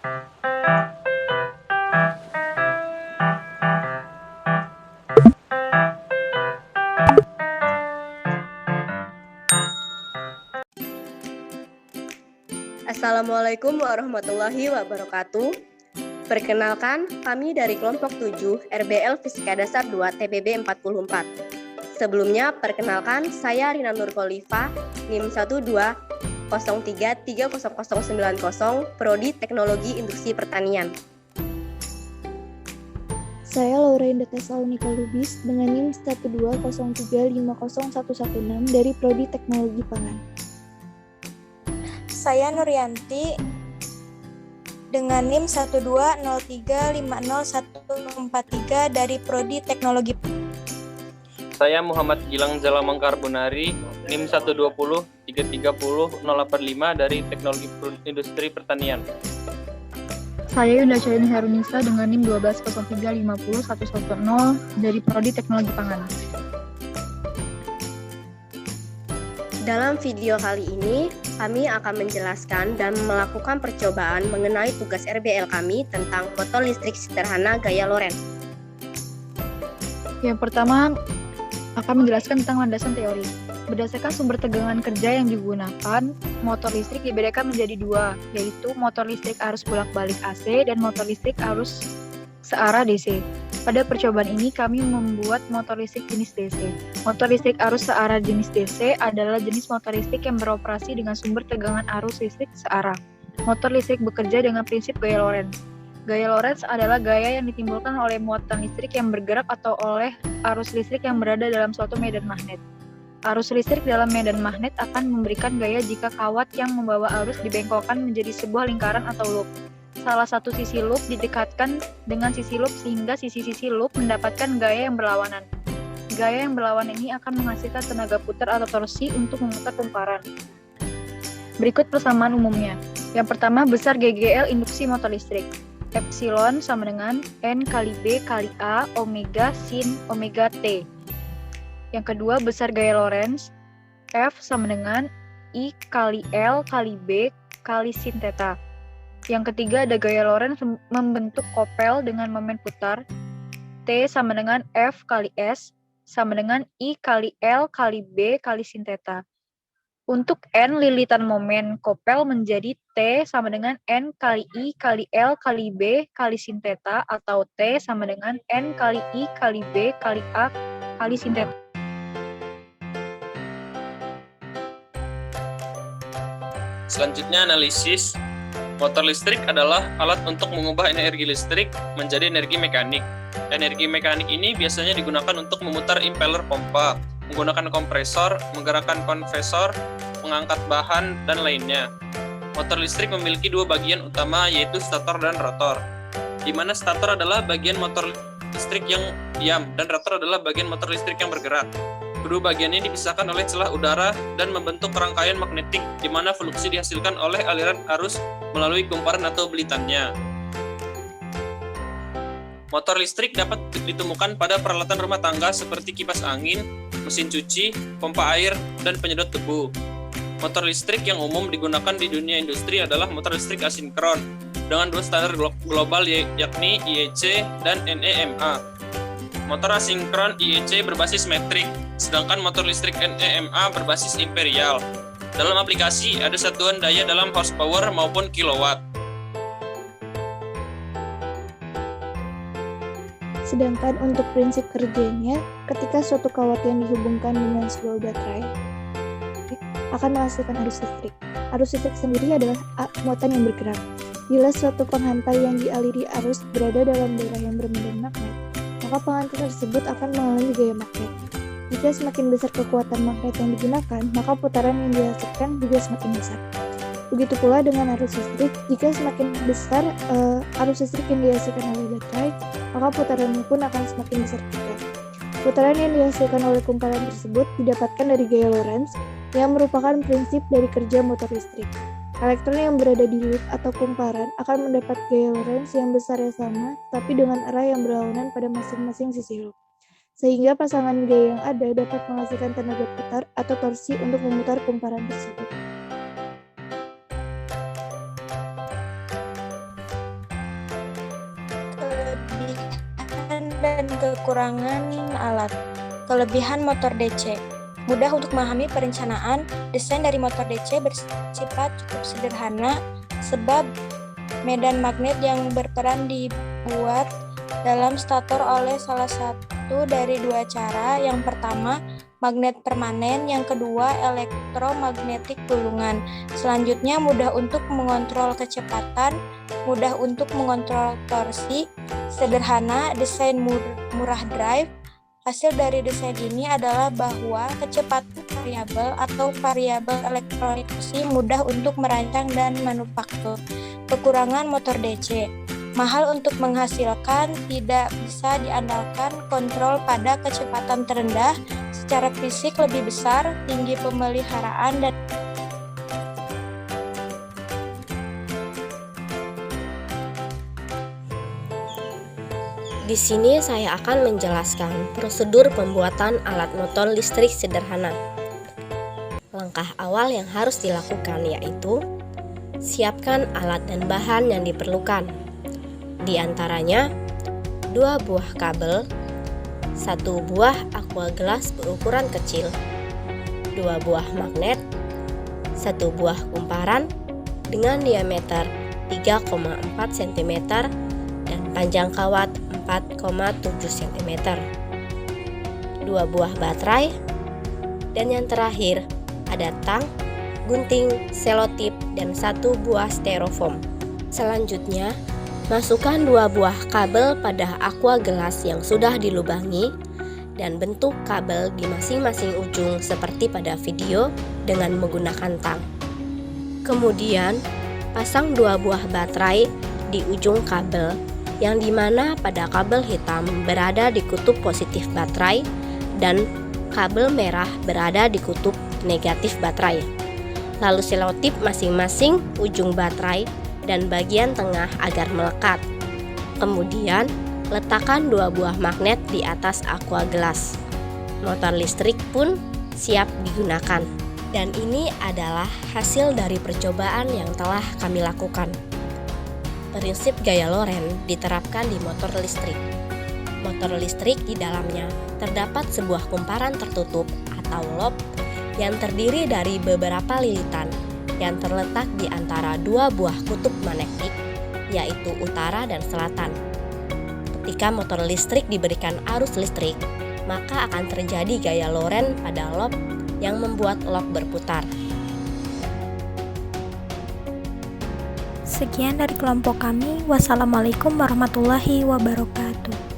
Assalamualaikum warahmatullahi wabarakatuh. Perkenalkan, kami dari kelompok 7 RBL Fisika Dasar 2 TPB 44. Sebelumnya, perkenalkan saya Rina Nur Kholifa, NIM 120330090, Prodi Teknologi Industri Pertanian. Saya Laurainda Tesalonika Lubis dengan NIM 120350116 dari Prodi Teknologi Pangan. Saya Nuryanti dengan NIM 120350143 dari Prodi Teknologi. Saya Muhammad Gilang Zalamangkarbunari, NIM 120330085 dari Teknologi Industri Pertanian. Saya Yunda Syahrini Herunisa dengan NIM 120350110 dari Prodi Teknologi Pangan. Dalam video kali ini, kami akan menjelaskan dan melakukan percobaan mengenai tugas RBL kami tentang motor listrik sederhana gaya Lorentz. Yang pertama, akan menjelaskan tentang landasan teori. Berdasarkan sumber tegangan kerja yang digunakan, motor listrik dibedakan menjadi dua, yaitu motor listrik arus bolak-balik AC dan motor listrik arus searah DC. Pada percobaan ini, kami membuat motor listrik jenis DC. Motor listrik arus searah jenis DC adalah jenis motor listrik yang beroperasi dengan sumber tegangan arus listrik searah. Motor listrik bekerja dengan prinsip gaya Lorentz. Gaya Lorentz adalah gaya yang ditimbulkan oleh muatan listrik yang bergerak atau oleh arus listrik yang berada dalam suatu medan magnet. Arus listrik dalam medan magnet akan memberikan gaya jika kawat yang membawa arus dibengkokkan menjadi sebuah lingkaran atau loop. Salah satu sisi loop didekatkan dengan sisi loop sehingga sisi-sisi loop mendapatkan gaya yang berlawanan. Gaya yang berlawanan ini akan menghasilkan tenaga putar atau torsi untuk memutar kumparan. Berikut persamaan umumnya. Yang pertama, besar GGL induksi motor listrik. Epsilon sama dengan N kali B kali A omega sin omega T. Yang kedua, besar gaya Lorentz. F sama dengan I kali L kali B kali sin theta. Yang ketiga, ada gaya Lorentz membentuk kopel dengan momen putar. T sama dengan F kali S sama dengan I kali L kali B kali sin theta. Untuk N lilitan momen kopel menjadi T sama dengan N kali I kali L kali B kali sin theta atau T sama dengan N kali I kali B kali A kali sin theta. Selanjutnya, analisis. Motor listrik adalah alat untuk mengubah energi listrik menjadi energi mekanik. Energi mekanik ini biasanya digunakan untuk memutar impeller pompa, menggunakan kompresor, menggerakkan konvektor, mengangkat bahan, dan lainnya. Motor listrik memiliki dua bagian utama, yaitu stator dan rotor, di mana stator adalah bagian motor listrik yang diam, dan rotor adalah bagian motor listrik yang bergerak. Kedua bagian ini dipisahkan oleh celah udara dan membentuk rangkaian magnetik, di mana fluksi dihasilkan oleh aliran arus melalui kumparan atau belitannya. Motor listrik dapat ditemukan pada peralatan rumah tangga seperti kipas angin, mesin cuci, pompa air, dan penyedot debu. Motor listrik yang umum digunakan di dunia industri adalah motor listrik asinkron dengan dua standar global yakni IEC dan NEMA. Motor asinkron IEC berbasis metrik, sedangkan motor listrik NEMA berbasis imperial. Dalam aplikasi, ada satuan daya dalam horsepower maupun kilowatt. Sedangkan untuk prinsip kerjanya, ketika suatu kawat yang dihubungkan dengan sebuah baterai akan menghasilkan arus listrik. Arus listrik sendiri adalah muatan yang bergerak. Bila suatu penghantar yang dialiri arus berada dalam daerah yang bermedan magnet, maka penghantar tersebut akan mengalami gaya magnet. Jika semakin besar kekuatan magnet yang digunakan, maka putaran yang dihasilkan juga semakin besar. Begitu pula dengan arus listrik, jika semakin besar arus listrik yang dihasilkan oleh baterai, maka putarannya pun akan semakin besar juga. Putaran yang dihasilkan oleh kumparan tersebut didapatkan dari gaya Lorentz, yang merupakan prinsip dari kerja motor listrik. Elektron yang berada di loop atau kumparan akan mendapat gaya Lorentz yang besarnya sama, tapi dengan arah yang berlawanan pada masing-masing sisi loop. Sehingga pasangan gaya yang ada dapat menghasilkan tenaga putar atau torsi untuk memutar kumparan tersebut. dan kekurangan alat. Kelebihan motor DC. Mudah untuk memahami perencanaan. Desain dari motor DC bersifat cukup sederhana sebab medan magnet yang berperan dibuat dalam stator oleh salah satu dari dua cara. Yang pertama, magnet permanen, yang kedua, elektromagnetik gulungan. Selanjutnya, mudah untuk mengontrol kecepatan, mudah untuk mengontrol torsi, sederhana, desain murah drive. Hasil dari desain ini adalah bahwa kecepatan variabel atau variabel elektronik mudah untuk merancang dan manufaktur. Kekurangan motor DC. Mahal untuk menghasilkan, tidak bisa diandalkan, kontrol pada kecepatan terendah, secara fisik lebih besar, tinggi pemeliharaan, dan Di sini saya akan menjelaskan prosedur pembuatan alat motor listrik sederhana. Langkah awal yang harus dilakukan yaitu siapkan alat dan bahan yang diperlukan. Di antaranya 2 buah kabel, 1 buah aqua gelas berukuran kecil, 2 buah magnet, 1 buah kumparan dengan diameter 3,4 cm dan panjang kawat 4,7 cm, 2 buah baterai, dan yang terakhir ada tang, gunting, selotip, dan 1 buah styrofoam. Selanjutnya, masukkan 2 buah kabel pada aqua gelas yang sudah dilubangi dan bentuk kabel di masing-masing ujung seperti pada video dengan menggunakan tang. Kemudian, pasang 2 buah baterai di ujung kabel yang dimana pada kabel hitam berada di kutub positif baterai dan kabel merah berada di kutub negatif baterai. Lalu selotip masing-masing ujung baterai dan bagian tengah agar melekat. Kemudian, letakkan 2 buah magnet di atas aqua gelas. Motor listrik pun siap digunakan. Dan ini adalah hasil dari percobaan yang telah kami lakukan. Prinsip gaya Loren diterapkan di motor listrik. Motor listrik di dalamnya terdapat sebuah kumparan tertutup atau lob yang terdiri dari beberapa lilitan yang terletak di antara 2 buah kutub magnetik, yaitu utara dan selatan. Ketika motor listrik diberikan arus listrik, maka akan terjadi gaya Loren pada lob yang membuat lob berputar. Sekian dari kelompok kami. Wassalamualaikum warahmatullahi wabarakatuh.